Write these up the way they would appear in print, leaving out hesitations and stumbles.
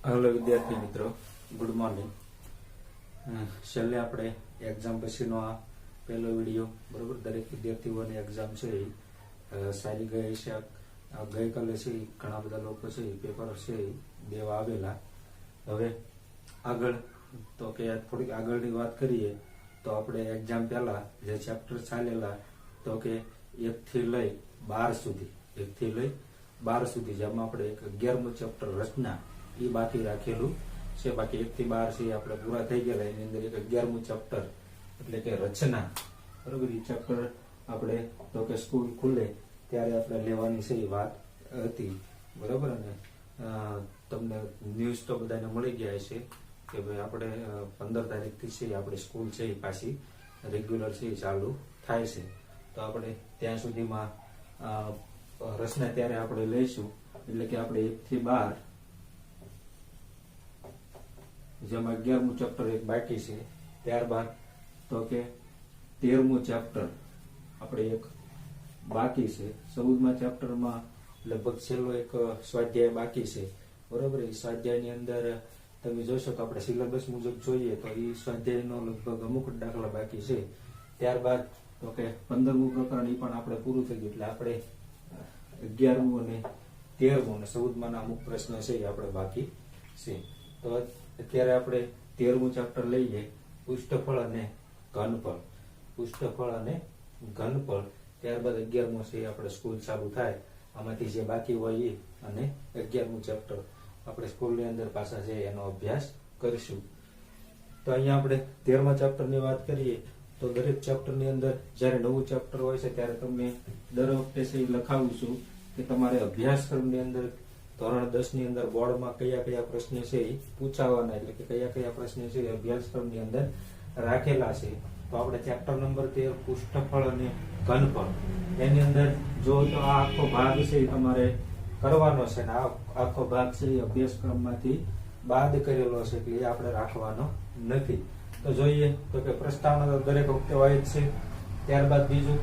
Hello વિદ્યાર્થી મિત્રો, good morning. છેલ્લે આપણે એક્ઝામ પછીનો આ પહેલો વિડીયો બરોબર. દરેક વિદ્યાર્થીઓની એક્ઝામ છે એ સારી ગઈ છે. ગઈકાલે છે ઘણા બધા લોકો છે પેપર છે દેવા આવેલા. હવે આગળ તો કે થોડીક આગળની વાત કરીએ તો આપણે એક્ઝામ પહેલા જે ચેપ્ટર ચાલેલા તો કે 1 થી લઈ 12 સુધી જેમાં આપણે એક 11મું ચેપ્ટર રચના એ બાકી રાખેલું છે. બાકી 1 થી 12 છે આપણે પૂરા થઈ ગયેલા. એની અંદર એક 11મું ચેપ્ટર એટલે કે રચના બરોબર. એ ચેપ્ટર આપણે તો કે સ્કૂલ ખુલે ત્યારે આપણે લેવાની છે એ વાત હતી બરોબર. અને તમને ન્યૂઝ તો બધાને મળી ગયા છે કે ભાઈ આપણે 15 તારીખથી છે આપણે સ્કૂલ છે એ પાછી રેગ્યુલર છે એ ચાલુ થાય છે. તો આપણે ત્યાં સુધીમાં રચના ત્યારે આપણે લઈશું. એટલે કે આપણે 1 થી 12 જેમાં 11મું ચેપ્ટર એક બાકી છે. ત્યારબાદ તો કે 13મું ચેપ્ટર આપણે એક બાકી છે. 14મા ચેપ્ટરમાં લગભગ છેલ્લો એક સ્વાધ્યાય બાકી છે બરોબર. એ સ્વાધ્યાયની અંદર તમે જોશો તો આપણે સિલેબસ મુજબ જોઈએ તો એ સ્વાધ્યાયનો લગભગ અમુક દાખલા બાકી છે. ત્યારબાદ તો કે 15મું પ્રકરણ એ પણ આપણે પૂરું થઈ ગયું. એટલે આપણે 11મું અને 13મું અને 14માના અમુક પ્રશ્ન છે એ આપણે બાકી છે. તો અત્યારે આપણે 13મું ચેપ્ટર લઈએ, પુષ્ઠફળ અને ઘનફળ. પુષ્ઠફળ અને ઘનફળ. ત્યારબાદ 11મું છે આપણે સ્કૂલ ચાલુ થાય આમાંથી જે બાકી હોય એ અને 11મું ચેપ્ટર આપણે સ્કૂલની અંદર પાછા છે એનો અભ્યાસ કરીશું. તો અહીંયા આપણે 13મા ચેપ્ટરની વાત કરીએ તો દરેક ચેપ્ટરની અંદર જ્યારે નવું ચેપ્ટર હોય છે ત્યારે તમને દર વખતે છે એ લખાવું છું કે તમારે અભ્યાસક્રમની અંદર ધોરણ 10 ની અંદર બોર્ડમાં કયા કયા પ્રશ્ન છે એ પૂછાવાના, એટલે કે કયા કયા પ્રશ્ન છે એ અભ્યાસક્રમની અંદર રાખેલા છે. તો આપણે ચેપ્ટર નંબર 13 પુષ્ઠફળ અને ઘનફળ એની અંદર જો તો આ આખો ભાગ છે એ તમારે કરવાનો છે ને આ આખો ભાગ છે એ અભ્યાસક્રમમાંથી બાદ કરેલો છે એટલે એ આપણે રાખવાનો નથી. તો જોઈએ તો કે પ્રસ્તાવના તો દરેક વખતે હોય જ છે. ત્યારબાદ બીજું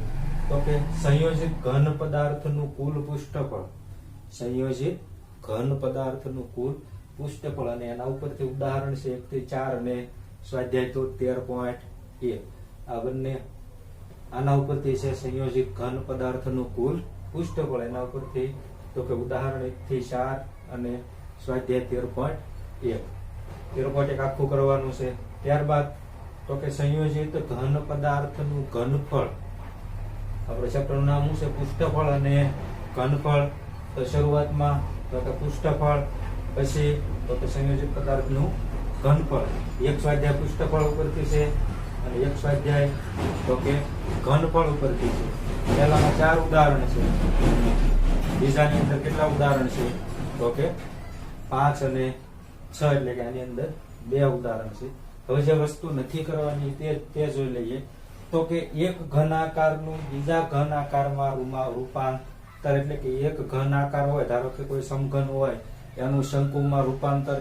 તો કે સંયોજિત ઘન પદાર્થનું કુલ પુષ્ઠફળ. સંયોજિત ઘન પદાર્થનું કુલ પુષ્ઠફળ અને એના ઉપરથી ઉદાહરણ છે 1 થી 4 અને સ્વાધ્યાય તો 13.1. આ બંને આના ઉપરથી છે સંયોજિત ઘન પદાર્થનું કુલ પુષ્ઠફળ. એના ઉપરથી તો કે ઉદાહરણ 1 થી 4 અને સ્વાધ્યાય 13.1. 13.1 આખું કરવાનું છે. ત્યારબાદ તો કે સંયોજિત ઘન પદાર્થનું ઘનફળ. આપણે ચેપ્ટરનું નામ શું છે? પુષ્ઠફળ અને ઘનફળ. તો શરૂઆતમાં તો કે પુષ્ઠફળ, પછી તો કે સંયોજિત પદાર્થનું ઘનફળ. એક સ્વાધ્યાય પુષ્ઠફળ ઉપરથી છે અને એક સ્વાધ્યાય તો કે ઘનફળ ઉપરથી છે. પહેલામાં 4 ઉદાહરણ છે, બીજાની અંદર કેટલા ઉદાહરણ છે? તો કે 5 અને 6, એટલે કે આની અંદર 2 ઉદાહરણ છે. હવે જે વસ્તુ નથી કરવાની તે જોઈ લઈએ. તો કે એક ઘન આકારનું બીજા ઘન આકારમાં રૂપાંતર, એટલે કે એક ઘન આકાર હોય, ધારો કે કોઈ સમઘન હોય એનું શંકુમાં રૂપાંતર,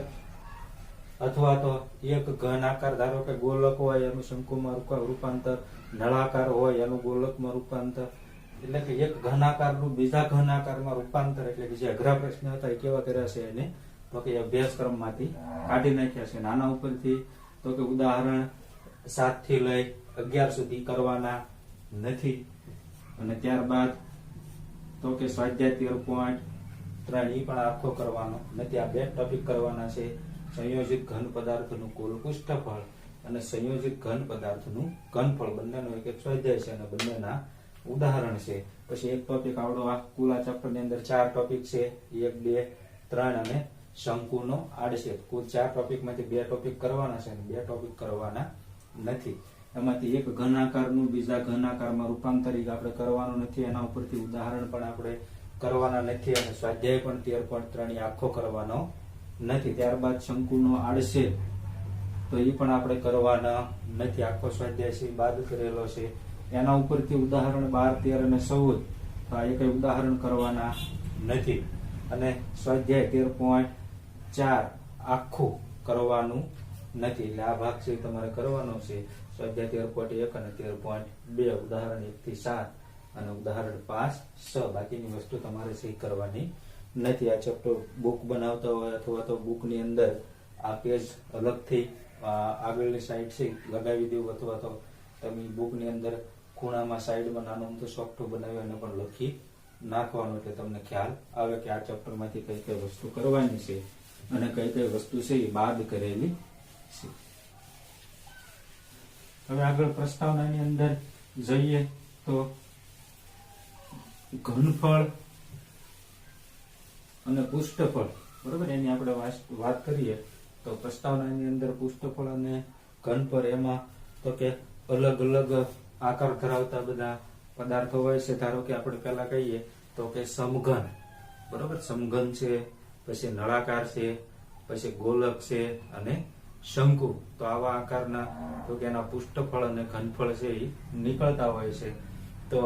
અથવા તો એક ઘન આકાર ધારો કે ગોલક હોય એનું શંકુમાં રૂપાંતર, નળાકાર હોય એનું ગોલકમાં રૂપાંતર. એટલે કે એક ઘન આકારનું બીજા ઘન આકારમાં રૂપાંતર, એટલે કે જે અઘરા પ્રશ્ન હતા એ કેવા કર્યા છે એને તો કે અભ્યાસક્રમમાંથી કાઢી નાખ્યા છે. નાના ઉપરથી તો કે ઉદાહરણ 7 થી લઈ 11 સુધી કરવાના નથી. અને ત્યારબાદ તો કે સ્વાધ્યાય 13.3 એ પણ આખો કરવાનો નથી. આ 2 ટોપિક કરવાના છે, સંયોજિત ઘન પદાર્થનું કુલ પુષ્ઠફળ અને સંયોજિત ઘન પદાર્થનું ઘનફળ. બંનેનો એક એક સ્વાધ્યાય છે અને બંનેના ઉદાહરણ છે. પછી એક ટોપિક આવડો આ કુલ આ ચેપ્ટરની અંદર 4 ટોપિક છે, 1, 2, 3 અને શંકુનો આડછેદ. કુલ 4 ટોપિકમાંથી 2 ટોપિક કરવાના છે અને 2 ટોપિક કરવાના નથી. એમાંથી એક ઘન આકારનું બીજા ઘન આકારમાં રૂપાંતરિત આપણે કરવાનું નથી. એના ઉપરથી ઉદાહરણ પણ આપણે કરવાના નથી અને સ્વાધ્યાય પણ 13.3 આખો કરવાનો નથી. ત્યારબાદ શંકુનો આડછેદ તો એ પણ આપણે કરવાના નથી. આખો સ્વાધ્યાય છે બાદ કરેલો છે. એના ઉપરથી ઉદાહરણ 12, 13 અને 14 તો આ એક ઉદાહરણ કરવાના નથી. અને સ્વાધ્યાય 13.4 આખું કરવાનું નથી. એટલે આ ભાગ છે તમારે કરવાનો છે. સ્વાધ્યાય 13.1 અને 13.2 ઉદાહરણ 1 થી 7 અને ઉદાહરણ 5, 6. બાકીની વસ્તુ તમારે છે કરવાની નથી. આ ચેપ્ટર બુક બનાવતા હોય અથવા તો બુકની અંદર આ પેજ અલગથી આગળની સાઈડ છે લગાવી દેવું, અથવા તો તમે બુકની અંદર ખૂણામાં સાઈડમાં નાનું અમથું સોફ્ટવેર બનાવી અને પણ લખી નાખવાનું, એટલે તમને ખ્યાલ આવે કે આ ચેપ્ટરમાંથી કઈ કઈ વસ્તુ કરવાની છે અને કઈ કઈ વસ્તુ છે એ બાદ કરેલી છે. હવે આગળ પ્રસ્તાવનાની અંદર જઈએ તો ઘનફળ અને પુષ્ઠફળ, બરોબર, એની આપણે વાત કરીએ તો પ્રસ્તાવનાની અંદર પુષ્ઠફળ અને ઘનફળ એમાં તો કે અલગ અલગ આકાર ધરાવતા બધા પદાર્થો હોય છે. ધારો કે આપણે પહેલા કહીએ તો કે સમઘન, બરોબર, સમઘન છે, પછી નળાકાર છે, પછી ગોલક છે અને શંકુ. તો આવા આકારના તો કે એના પુષ્ઠફળ અને ઘનફળ છે એ નીકળતા હોય છે. તો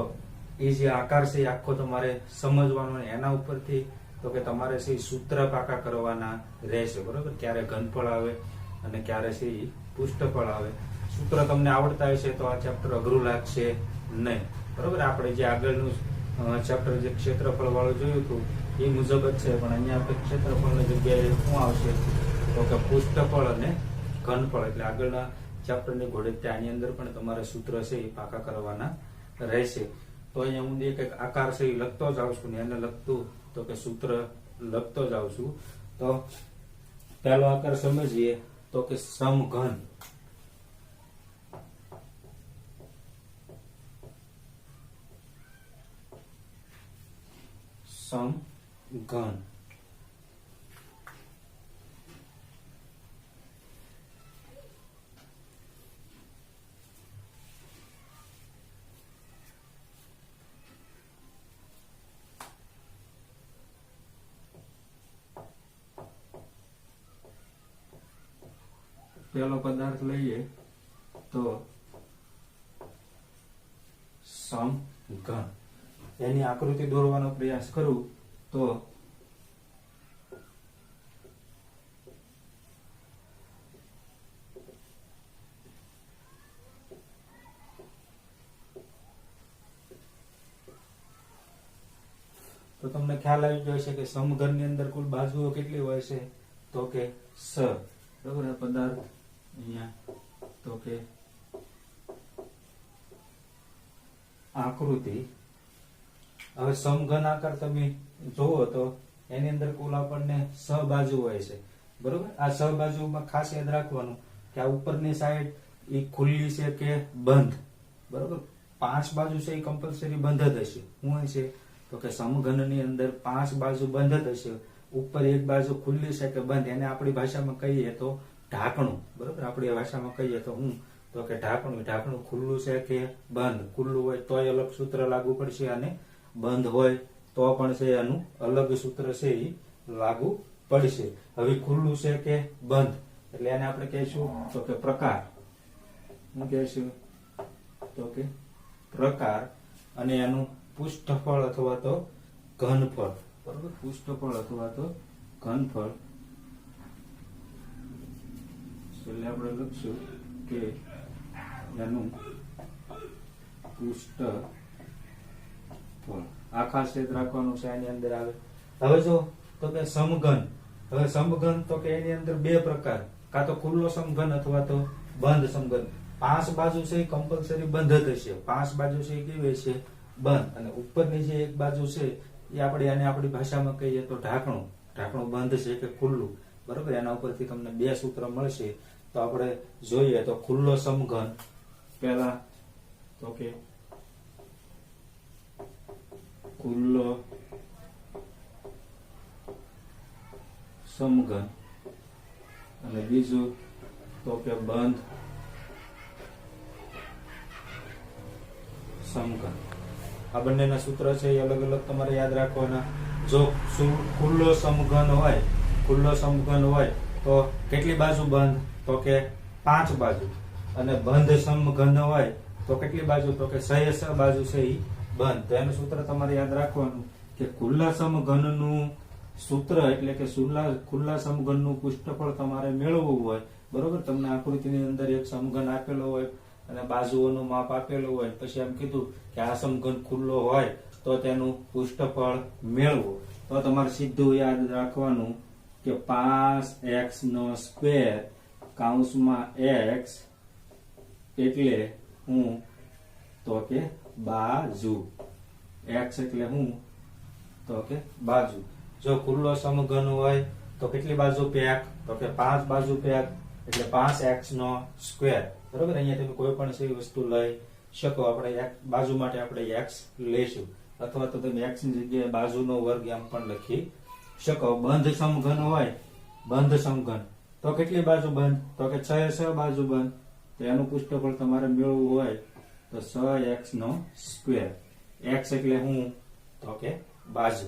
એ જે આકાર છે એ આખો તમારે સમજવાનો, એના ઉપરથી તો કે તમારે છે સૂત્ર પાકા કરવાના રહેશે, બરોબર, ક્યારે ઘનફળ આવે અને ક્યારે છે એ પુષ્ઠફળ આવે. સૂત્ર તમને આવડતા હશે તો આ ચેપ્ટર અઘરું લાગશે નહીં, બરોબર. આપણે જે આગળનું ચેપ્ટર જે ક્ષેત્રફળ વાળું જોયું હતું એ મુજબ જ છે, પણ અહીંયા આપણે ક્ષેત્રફળની જગ્યાએ શું આવશે તો કે પુષ્ઠફળ અને ઘનફળ. એટલે આગળના ચેપ્ટરની ઘોડે આની અંદર પણ તમારે સૂત્ર છે એ પાકા કરવાના રહેશે. તો અહીંયા હું એક આકાર છે એ લખતો જાઉં છું ને એને લખતું તો કે સૂત્ર લખતો જાઉં છું. તો પહેલો આકાર સમજીએ તો કે સમઘન. સમઘન પેલો પદાર્થ લઈએ તો સમઘન. એની આકૃતિ દોરવાનો પ્રયાસ કરું તો તમને ખ્યાલ આવી ગયો છે કે સમઘન ની અંદર કુલ બાજુઓ કેટલી હોય છે તો કે 6, બરોબર. આ પદાર્થ અહીંયા તો કે આકૃતિ. હવે સમઘન આકાર તમે જોવો તો એની અંદર કુલ આપણને 6 બાજુ હોય છે, બરોબર. આ 6 બાજુમાં ખાસ યાદ રાખવાનું કે આ ઉપરની સાઈડ એ ખુલ્લી છે કે બંધ, બરોબર. 5 બાજુ છે એ કમ્પલસરી બંધ જ હશે. શું હશે તો કે સમઘન ની અંદર 5 બાજુ બંધ જ હશે. ઉપર એક બાજુ ખુલ્લી છે કે બંધ, એને આપણી ભાષામાં કહીએ તો ઢાંકણું, બરોબર. આપણી ભાષામાં કહીએ તો હું તો કે ઢાંકણું. ઢાંકણું ખુલ્લું છે કે બંધ. ખુલ્લું હોય તોય અલગ સૂત્ર લાગુ પડશે અને બંધ હોય તો પણ છે એનું અલગ સૂત્ર છે એ લાગુ પડશે. હવે ખુલ્લું છે કે બંધ એટલે એને આપણે કહીશું તો કે પ્રકાર. શું કહીશું તો કે પ્રકાર. અને એનું પુષ્ઠફળ અથવા તો ઘનફળ, બરોબર. પુષ્ઠફળ અથવા તો ઘનફળ એટલે આપણે લખશું કે એનું પુષ્ઠફળ. આ ખાસ યાદ રાખવાનું છે એની અંદર આવે. હવે જો તો કે સમઘન. હવે સમઘન તો કે એની અંદર 2 પ્રકાર, કાં તો ખુલ્લો સમઘન અથવા તો બંધ સમઘન. 5 બાજુ છે એ કમ્પલસરી બંધ જ હશે. 5 બાજુ છે એ કેવી હશે બંધ. અને ઉપરની જે એક બાજુ છે એ આપણે એને આપણી ભાષામાં કહીએ તો ઢાંકણું. ઢાંકણું બંધ છે કે ખુલ્લું, બરોબર. એના ઉપરથી તમને 2 સૂત્ર મળશે. તો આપણે જોઈએ તો ખુલ્લો સમઘન પહેલા તો કે ખુલ્લો સમઘન અને બીજું તો કે બંધ સમઘન. આ બંનેના સૂત્ર છે એ અલગ અલગ તમારે યાદ રાખવાના. જો ખુલ્લો સમઘન હોય, ખુલ્લો સમઘન હોય તો કેટલી બાજુ બંધ તો કે 5 બાજુ. અને બંધ સમઘન હોય તો કેટલી બાજુ તો કે 6 બાજુ છે એ બંધ. તો એનું સૂત્ર તમારે યાદ રાખવાનું કે ખુલ્લા સમઘનનું સૂત્ર એટલે કે ખુલ્લા સમઘનનું પુષ્ઠફળ તમારે મેળવવું હોય, બરોબર. તમને આકૃતિની અંદર એક સમઘન આપેલો હોય અને બાજુઓનું માપ આપેલું હોય, પછી એમ કીધું કે આ સમઘન ખુલ્લો હોય તો તેનું પૃષ્ઠફળ મેળવો. તો તમારે સીધું યાદ રાખવાનું કે 5x નો સ્ક્વેર કૌંસમાં x એટલે હું તો કે બાજુ. x એટલે હું તો કે બાજુ. જો ખુલ્લો સમઘન હોય તો કેટલી બાજુ પેક? તો કે 5 બાજુ પેક એટલે 5x નો સ્ક્વેર. બરોબર, અહીંયા તમે કોઈ પણ સી વસ્તુ લઈ શકો. આપણે બાજુ માટે આપણે x લઈશું, અથવા તો તમે x ની જગ્યાએ બાજુનો વર્ગ એમ પણ લખી શકો. બંધ સમઘન હોય, બંધ સમઘન તો કેટલી બાજુ બંધ? તો કે 6 બાજુ બંધ. તો એનું પૃષ્ઠફળ તમારે મેળવવું હોય તો 6x નો સ્ક્વેર. x એટલે હું તો કે બાજુ.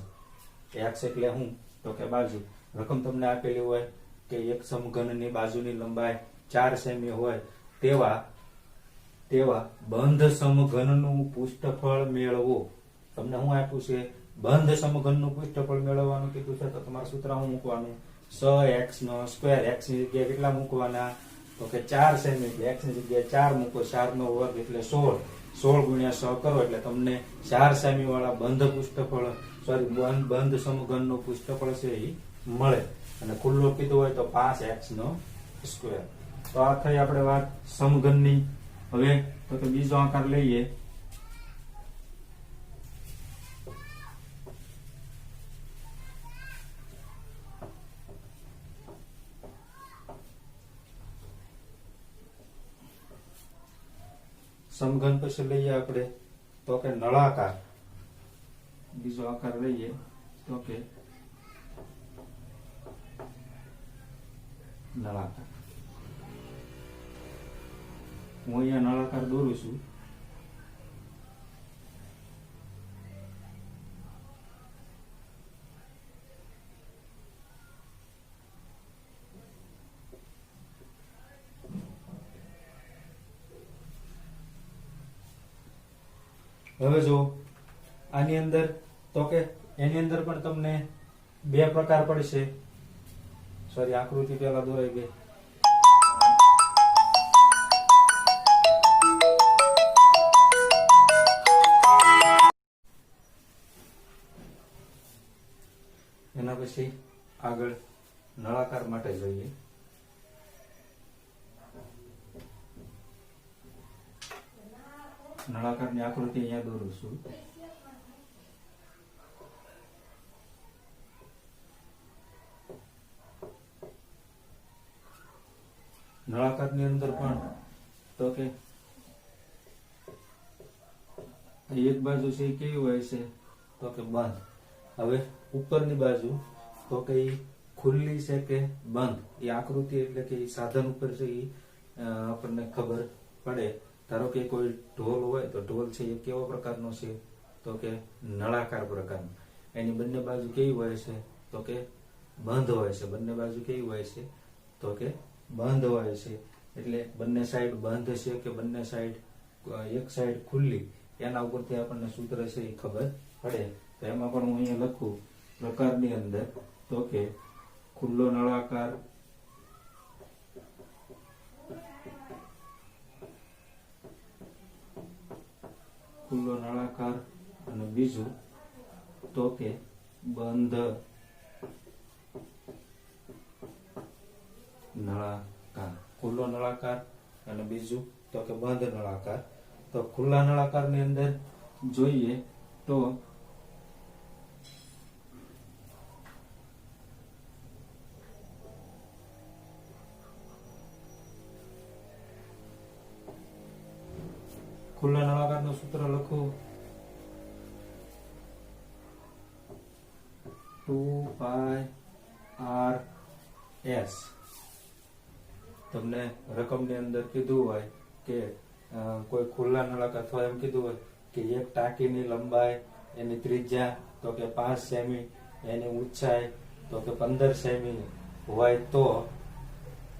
x એટલે હું તો કે બાજુ. રકમ તમને આપેલી હોય કે એક સમઘનની બાજુની લંબાઈ 4 સેમી હોય તેવા બંધ સમઘનનું પૃષ્ઠફળ મેળવો. તમને હું આપ્યું છે? બંધ સમઘનનું પૃષ્ઠફળ મેળવવાનું કીધું છે. તો તમારું સૂત્ર હું મૂકવાનું? 6x નો સ્ક્વેર. x ની જગ્યાએ કેટલા મૂકવાના? તો કે 4 સેમી એટલે x ની જગ્યાએ 4 મૂકો. 4 નો વર્ગ એટલે 16. 16 ગુણ્યા 6 કરો એટલે તમને 4 સેમી વાળા બંધ પૃષ્ઠફળ બંધ સમઘનનું પૃષ્ઠફળ છે એ મળે. અને ખુલ્લો કીધું હોય તો 5x નો સ્ક્વેર. તો આ થઈ આપણે વાત સમઘનની. હવે તો કે બીજો આકાર લઈએ. સમઘન પછી લઈએ આપણે તો કે નળાકાર. બીજો આકાર લઈએ તો કે નળાકાર. હું અહીંયા નળાકાર દોરું છું. હવે જો આની અંદર તો કે એની અંદર પણ તમને બે પ્રકાર પડશે. સોરી, આકૃતિ પેલા દોરાઈ ગઈ. એના પછી આગળ નળાકાર માટે જોઈએ. નળાકારની આકૃતિ અહીંયા દોરું છું. નળાકારની અંદર પણ તો કે એક બાજુ છે એ કેવી હોય છે? તો કે બંધ. હવે ઉપરની બાજુ તો કે ખુલ્લી છે કે બંધ? એ આકૃતિ એટલે કે સાધન ઉપર છે એ આપણને ખબર પડે. ધારો કે કોઈ ઢોલ હોય તો ઢોલ છે એ કેવો પ્રકારનો છે? તો કે નળાકાર પ્રકારનો. એની બંને બાજુ કેવી હોય છે? તો કે બંધ હોય છે. બંને બાજુ કેવી હોય છે? તો કે બંધ હોય છે. એટલે બંને સાઈડ બંધ છે કે બંને સાઈડ એક સાઈડ ખુલ્લી, એના ઉપરથી આપણને સૂત્ર છે એ ખબર પડે. તો એમાં પણ હું અહીંયા લખું પ્રકારની અંદર તો કે ખુલ્લો નળાકાર, ખુલ્લો નળાકાર અને બીજું તો કે બંધ નળાકાર. ખુલ્લો નળાકાર અને બીજું તો કે બંધ નળાકાર. તો ખુલ્લા નળાકારની અંદર જોઈએ તો ખુલ્લા નળાકારનું સૂત્ર લખું 2πr/s. તમને રકમની અંદર કીધું હોય કે કોઈ ખુલ્લા નળાકાર અથવા એમ કીધું હોય કે એક ટાંકીની લંબાઈ, એની ત્રિજ્યા તો કે 5 સેમી, એની ઊંચાઈ તો કે 15 સેમી હોય તો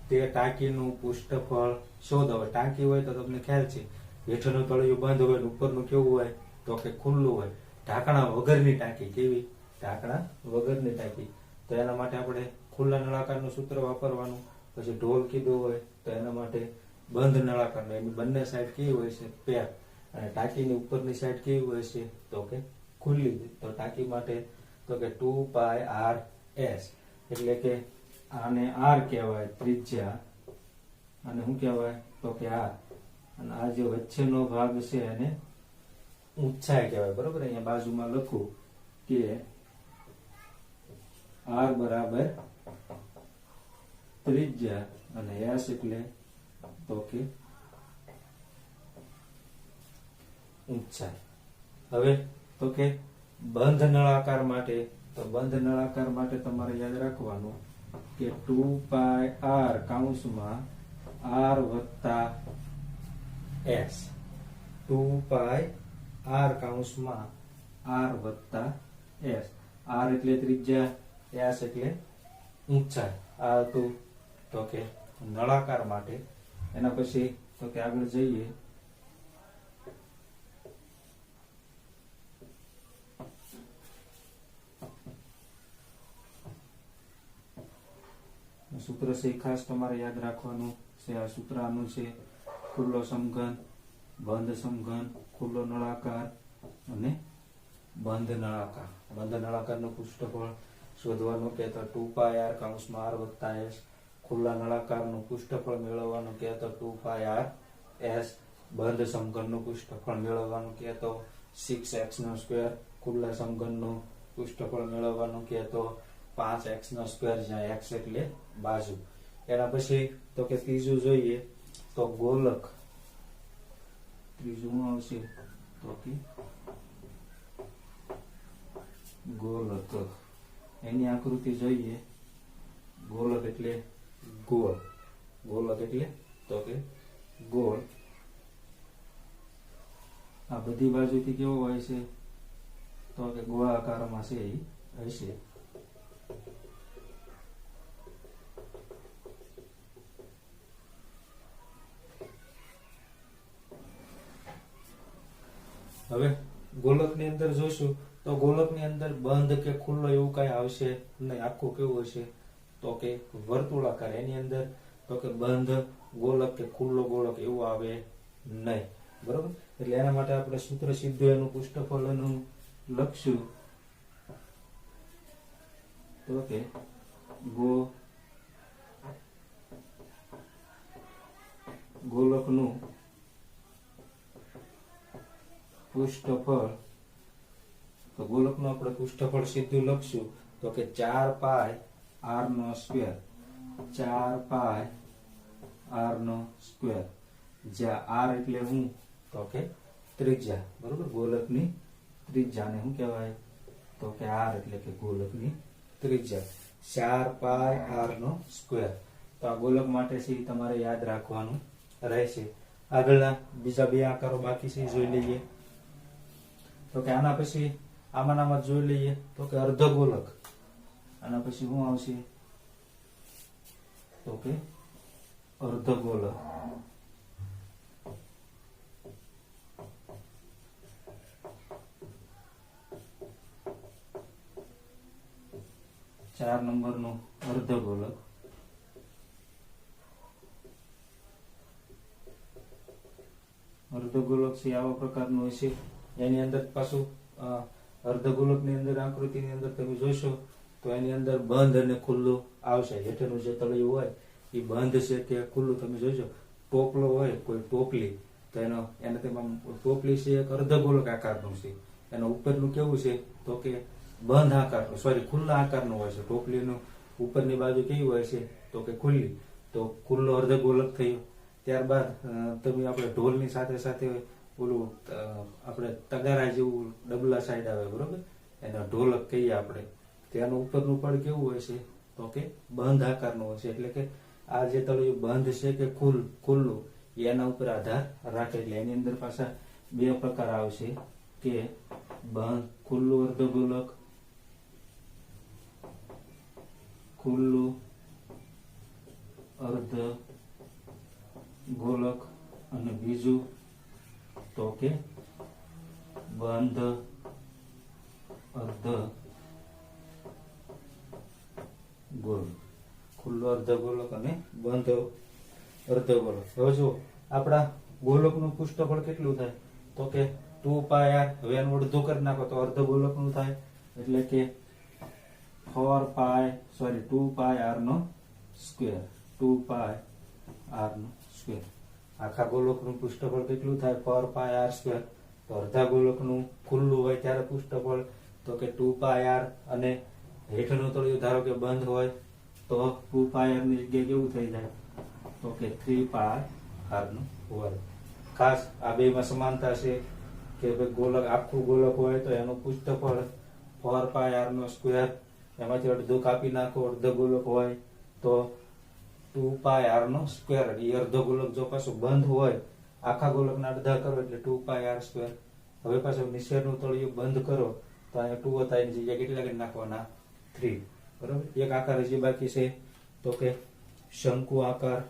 તે ટાંકીનું પૃષ્ઠફળ શોધો. ટાંકી હોય તો તમને ખ્યાલ છે હેઠળનું તળિયું બંધ હોય, ઉપરનું કેવું હોય? તો કે ખુલ્લું હોય. ઢાંકણા વગરની ટાંકી. કેવી? ઢાંકણા વગરની ટાંકી. તો એના માટે આપણે ખુલ્લા નળાકારનું સૂત્ર વાપરવાનું. પછી ઢોલ કીધું હોય તો એના માટે બંધ નળાકારનું. એની બંને સાઈડ કેવી હોય છે? પેક. અને ટાંકીની ઉપરની સાઈડ કેવી હોય છે? તો કે ખુલ્લી, તો ટાંકી માટે તો કે 2πr/s, એટલે કે આને r કહેવાય ત્રિજ્યા, અને શું કહેવાય તો કે r, અને આ જે વચ્ચેનો ભાગ છે એને ઊંચાઈ કહેવાય. બરોબર, અહીંયા બાજુમાં લખું કે r બરાબર ત્રિજ્યા અને s એટલે તો કે ઊંચાઈ. હવે તો કે બંધ નળાકાર માટે, તો બંધ નળાકાર માટે તમારે યાદ રાખવાનું કે 2πr કૌંસમાં r વત્તા s, 2πr કૌંસમાં r વત્તા s. r એટલે ત્રિજ્યા, s એટલે ઊંચાઈ. આ હતું તો કે નળાકાર માટે. એના પછી તો કે આગળ જઈએ સૂત્ર છે, ખાસ તમારે યાદ રાખવાનું છે. આ સૂત્ર આનું છે: ખુલ્લો સમઘન, બંધ સમઘન, ખુલ્લો નળાકાર અને બંધ નળાકાર. બંધ નળાકારનું પૃષ્ઠફળ શોધવાનું કે તો 2πr કૌંસમાં r વત્તા s, ખુલ્લા નળાકારનું પૃષ્ઠફળ મેળવવાનું કે તો 2πr/s, બંધ સમઘનનું પૃષ્ઠફળ મેળવવાનું કે તો 6x², ખુલ્લા સમઘનનું પૃષ્ઠફળ મેળવવાનું કે તો 5x², જ્યાં x એટલે બાજુ. એના પછી તો કે ત્રીજું જોઈએ તો ગોલક. ત્રીજું આવશે તો કે ગોલક. એની આકૃતિ જોઈએ. ગોલક એટલે ગોળ, ગોલક એટલે તો કે ગોળ. આ બધી બાજુથી કેવો હોય છે તો કે ગોળાકારમાં છે એ હશે. હવે ગોલકની અંદર જોઈશું તો ગોલકની અંદર બંધ કે ખુલ્લો એવું કઈ આવશે નહીં. આખું કેવું હશે તો કે વર્તુળાકાર. એની અંદર તો કે બંધ ગોલક કે ખુલ્લો ગોળક એવું આવે નહીં. બરોબર, એટલે એના માટે આપણે સૂત્ર સીધું એનું પૃષ્ઠફળનું લખશું તો કે ગોલકનું પૃષ્ઠફળ, તો ગોલકનું આપણે પૃષ્ઠફળ સીધું લખશું તો કે 4πr², 4πr², જ્યાં r એટલે હું તો કે ત્રિજ્યા. બરોબર, ગોલકની ત્રિજ્યાને શું કહેવાય તો કે r એટલે કે ગોલકની ત્રિજ્યા, 4πr². તો આ ગોલક માટે છે તમારે યાદ રાખવાનું રહેશે. આગળના બીજા બે આકારો બાકી છે, જોઈ લઈએ. તો કે આના પછી આમાં જોઈ લઈએ તો કે અર્ધગોલક. આના પછી શું આવશે તો કે અર્ધગોલક. ચાર નંબરનો અર્ધગોલક. અર્ધગોલક છે આવા પ્રકારનું હોય છે. એની અંદર પાછું અર્ધગોલકની અંદર આકૃતિની અંદર તમે જોશો તો એની અંદર બંધ અને ખુલ્લું આવશે. હેઠળનું જે તળિયું હોય એ બંધ છે કે ખુલ્લું તમે જોશો. ટોપલો હોય કોઈ ટોપલી, તો એને તેમાં ટોપલી છે એક અર્ધગોલક આકારનું છે. એના ઉપરનું કેવું છે તો કે બંધ આકારનું, સોરી ખુલ્લા આકારનું હોય છે. ટોપલીનું ઉપરની બાજુ કેવી હોય છે તો કે ખુલ્લી, તો ખુલ્લો અર્ધગોલક થયો. ત્યારબાદ તમે આપણે ઢોલની સાથે સાથે ઓલું આપણે તગારા જેવું ડબલા સાઈડ આવે, બરોબર, એનો ઢોલક કહીએ આપણે. તેનું ઉપરનું પડ કેવું હોય છે તો કે બંધ આકારનું હોય છે. એટલે કે આ જે તળિયું બંધ છે કે ખુલ્લું એના ઉપર આધાર રાખે. એટલે એની અંદર પાછા બે પ્રકાર આવશે કે બંધ ખુલ્લું અર્ધગોલક, ખુલ્લું અર્ધગોલક, અને બીજું તો કે બંધ અર્ધગોલક. ખુલ્લો અર્ધગોલક અને બંધ અર્ધગોલક. હવે જો આપણા ગોલકનું પૃષ્ઠફળ કેટલું થાય તો કે 2 પાય આર. હવે એનું અડધું કરી નાખો તો અર્ધ ગોલકનું થાય, એટલે કે 2 પાય આર નો સ્ક્વેર. 2 પાય આર નો સ્ક્વેર. આખા ગોલકનું પૃષ્ઠફળ કેટલું થાય? 4 પાય આર સ્ક્વેર. તો અડધા ગોલકનું ખુલ્લું હોય ત્યારે પૃષ્ઠફળ તો કે 2 પાય આર, અને હેઠળનું તળિયું ધારો કે બંધ હોય તો 2 પાય આર ની જગ્યાએ કેવું થઈ જાય? તો કે 3 પાય આર નો વર્ગ. ખાસ આ બેમાં સમાનતા છે કે ભાઈ ગોલક આખું ગોલક હોય તો એનું પૃષ્ઠફળ 4 પાય આર નો સ્ક્વેર, એમાંથી અડધું કાપી નાખો. અર્ધ ગોલક હોય તો 2 પાય આર નો સ્ક્વેર. એ અર્ધ ગોલક જો પાછું બંધ હોય, આખા ગોલકના અડધા કરો એટલે 2 પાય આર સ્ક્વેર. હવે પાછું નિશેરનું તળિયું બંધ કરો તો અહીંયા 2 હતા, એની જગ્યાએ કેટલા કરી નાખવાના? 3. બરોબર. એક આકાર હજી બાકી છે તો કે શંકુ આકાર.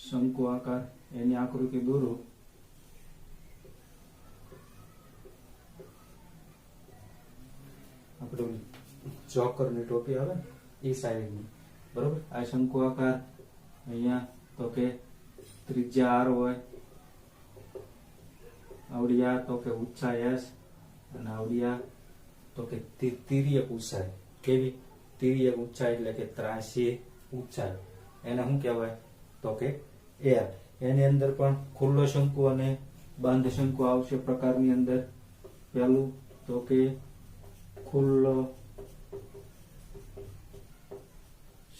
શંકુ આકાર એની આકૃતિ દોરો. આપણે જોકર ની ટોપી આવે એ સાઈડ ની. બરોબર. આ શંકુ આકાર અહીંયા તો કે ત્રિજ્યા આર હોય, આવડિયા તો કે ઊંચાઈ એસ, અને આવડિયા તો કે તિર્યક ઊંચાઈ. કેવી? તિર્યક ઊંચાઈ એટલે કે ત્રાસી ઊંચાઈ. એને શું કહેવાય? તો કે એર. એની અંદર પણ ખુલ્લો શંકુ અને બંધ શંકુ આવશે પ્રકારની અંદર. પહેલું તો કે ખુલ્લો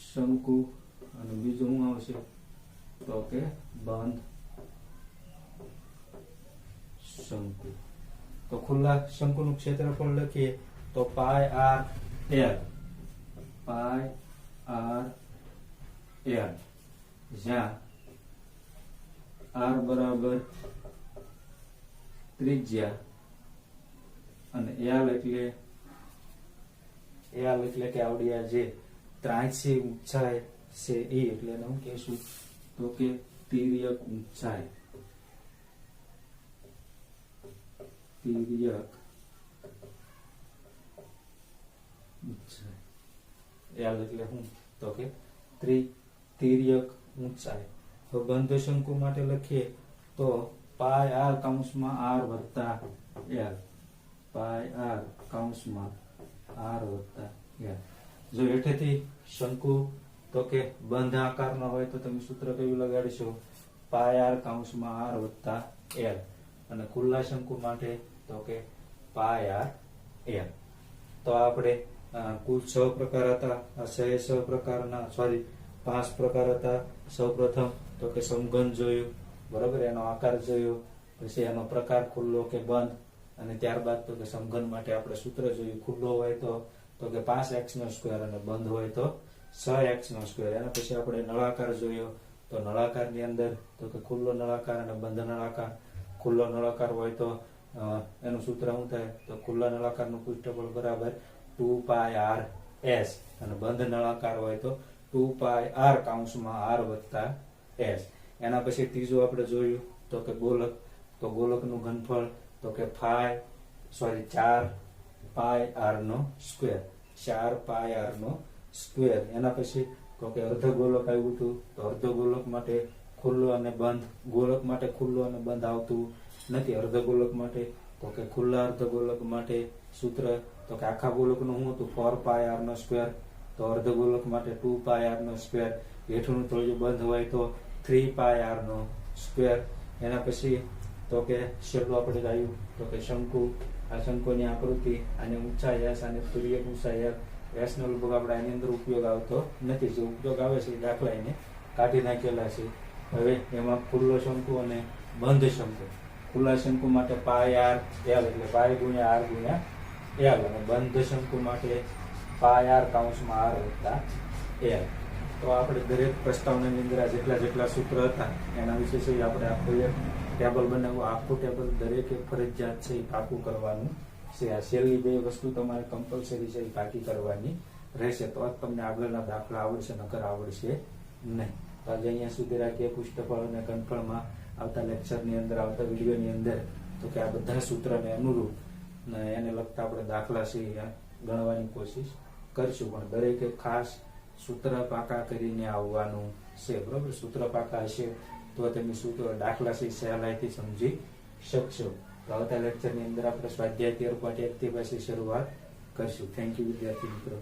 શંકુ, અને બીજું શું આવશે? તો કે બંધ શંકુ. તો ખુલ્લા શંકુનું ક્ષેત્રફળ લખીએ તો pi R L. Pi R L, જ્યાં આર બરાબર ત્રિજ્યા અને એલ એટલે કે આવડિયા જે ત્રાંસી ઊંચાઈ છે એ, એટલે એને શું કહેશું? તો કે તિર્યક ઊંચાઈ. તિર્યક ઊંચાઈ. એલ એટલે શું? તો કે તિર્યક ઊંચાઈ. તો બંધ શંકુ માટે લખીએ તો પાય આર કૌંસમાં આર વત્તા એલ. પાય આર કૌંસમાં આર વત્તા એલ. જો હેઠેથી શંકુ તો કે બંધ આકારનો હોય તો તમે સૂત્ર કયું લગાડીશો? પાય આર કૌંસમાં આર વત્તા એલ. અને ખુલ્લા શંકુ માટે તો કે પાય આર એલ. તો આપણે કુલ 6 પ્રકાર હતા. આ 6 પ્રકારના 5 પ્રકાર હતા. સૌપ્રથમ તો કે સમઘન જોયું, બરોબર, એનો આકાર જોયો, પછી એનો પ્રકાર ખુલ્લો કે બંધ, અને ત્યારબાદ તો કે સમઘન માટે આપણે સૂત્ર જોયું. ખુલ્લો હોય તો કે 5x નો સ્ક્વેર, અને બંધ હોય તો 6x નો સ્ક્વેર. એના પછી આપણે નળાકાર જોયો. તો નળાકારની અંદર તો કે ખુલ્લો નળાકાર અને બંધ નળાકાર. ખુલ્લો નળાકાર હોય તો એનું સૂત્ર શું થાય? તો ખુલ્લા નળાકારનું પૃષ્ઠફળ બરાબર 2 પાય આર એસ, અને બંધ નળાકાર હોય તો 2 પાય આર કૌંસમાં આર વત્તા એસ. એના પછી ત્રીજું આપણે જોયું તો કે ગોલક. તો ગોલકનું ઘનફળ તો કે 4 પાય આર નો સ્ક્વેર. 4 પાય આર નો સ્ક્વેર. એના પછી તો કે અર્ધ ગોલક આવ્યું હતું. તો અર્ધ ગોલક માટે ખુલ્લો અને બંધ. ગોલક માટે ખુલ્લો અને બંધ આવતું નથી. અર્ધ ગોલક માટે તો કે ખુલ્લા અર્ધ ગોલક માટે સૂત્ર તો કે આખા ગોલકનું શું હતું? 4 પાય આર નો સ્ક્વેર. તો અર્ધ ગોલક માટે 2 પાય આર નો સ્ક્વેર. હેઠળનું તળિયું બંધ હોય તો 3 પાય આર નો સ્ક્વેર. એના પછી તો કે છેલ્લું આપણે આવ્યું તો કે શંકુ. આ શંકુની આકૃતિ, આની ઊંચાઈ એસ, અને તિર્યક ઊંચાઈ એલ. એસ નો લગભગ આપણે આની અંદર ઉપયોગ આવતો નથી. જે ઉપયોગ આવે છે એ દાખલા એને કાઢી નાખેલા છે. હવે એમાં ખુલ્લો શંકુ અને બંધ શંકુ. ખુલ્લા શંકુ માટે પાય આર એલ એટલે પાય ગુણ્યા આર ગુણ્યા એલ, અને બંધ શંકુ માટે પાય આર કૌંસમાં આર વત્તા એલ. તો આપણે દરેક પ્રસ્તાવનાની અંદર આ જેટલા સૂત્ર હતા એના વિશે છે આપણે આખું એક ટેબલ બનાવવું. આખું ટેબલ દરેકે ફરજિયાત છે એ પાકું કરવાનું છે. આ છેલ્લી બે વસ્તુ તમારે કમ્પલસરી છે એ પાકી કરવાની રહેશે, તો જ તમને આગળના દાખલા આવડશે, નકર આવડશે નહીં. તો આજે અહીંયા સુધી રાખીએ. પુષ્ઠફળ અને ઘનફળમાં આવતા લેક્ચરની અંદર, આવતા વિડીયોની અંદર તો કે આ બધા સૂત્રને અનુરૂપ એને લગતા આપણે દાખલા છે ગણવાની કોશિશ કરશું. પણ દરેકે ખાસ સૂત્ર પાકા કરીને આવવાનું છે, બરોબર. સૂત્ર પાકા હશે તો તમે સૂત્ર દાખલા છે સહેલાઈથી સમજી શકશો. તો આવતા લેક્ચરની અંદર આપણે સ્વાધ્યાય 13.1 થી પછી શરૂઆત કરશું. થેન્ક યુ વિદ્યાર્થી મિત્રો.